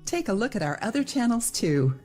Take a look at our other channels too.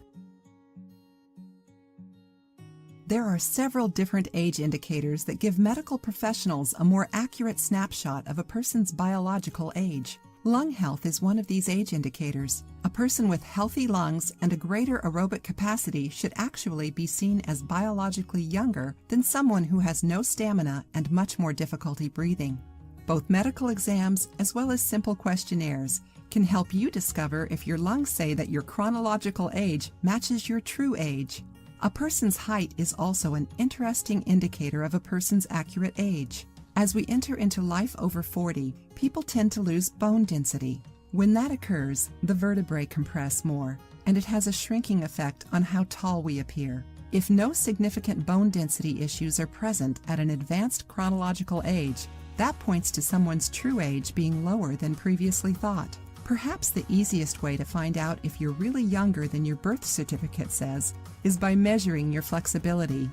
There are several different age indicators that give medical professionals a more accurate snapshot of a person's biological age. Lung health is one of these age indicators. A person with healthy lungs and a greater aerobic capacity should actually be seen as biologically younger than someone who has no stamina and much more difficulty breathing. Both medical exams as well as simple questionnaires can help you discover if your lungs say that your chronological age matches your true age. A person's height is also an interesting indicator of a person's accurate age. As we enter into life over 40, people tend to lose bone density. When that occurs, the vertebrae compress more, and it has a shrinking effect on how tall we appear. If no significant bone density issues are present at an advanced chronological age, that points to someone's true age being lower than previously thought. Perhaps the easiest way to find out if you're really younger than your birth certificate says is by measuring your flexibility.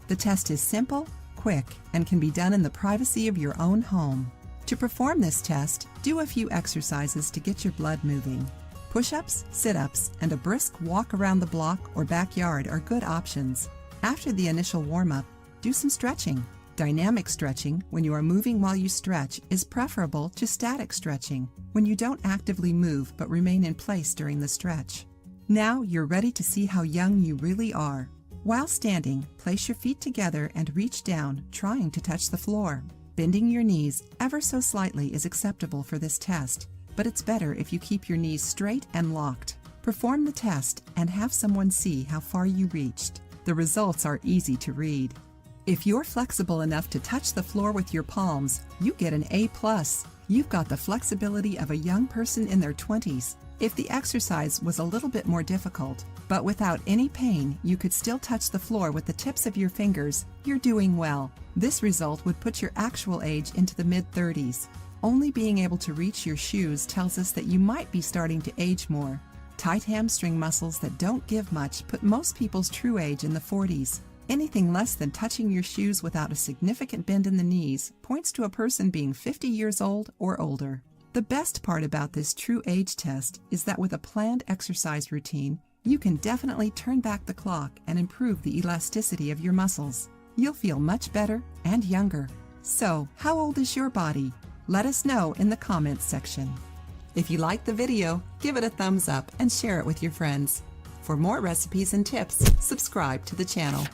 The test is simple, quick, and can be done in the privacy of your own home. To perform this test, do a few exercises to get your blood moving. Push-ups, sit-ups, and a brisk walk around the block or backyard are good options. After the initial warm-up, do some stretching. Dynamic stretching, when you are moving while you stretch, is preferable to static stretching, when you don't actively move but remain in place during the stretch. Now you're ready to see how young you really are. While standing, place your feet together and reach down, trying to touch the floor. Bending your knees ever so slightly is acceptable for this test, but it's better if you keep your knees straight and locked. Perform the test and have someone see how far you reached. The results are easy to read. If you're flexible enough to touch the floor with your palms, you get an A+. You've got the flexibility of a young person in their 20s. If the exercise was a little bit more difficult, but without any pain, you could still touch the floor with the tips of your fingers, you're doing well. This result would put your actual age into the mid-30s. Only being able to reach your shoes tells us that you might be starting to age more. Tight hamstring muscles that don't give much put most people's true age in the 40s. Anything less than touching your shoes without a significant bend in the knees points to a person being 50 years old or older. The best part about this true age test is that with a planned exercise routine, you can definitely turn back the clock and improve the elasticity of your muscles. You'll feel much better and younger. So, how old is your body? Let us know in the comments section. If you liked the video, give it a thumbs up and share it with your friends. For more recipes and tips, subscribe to the channel.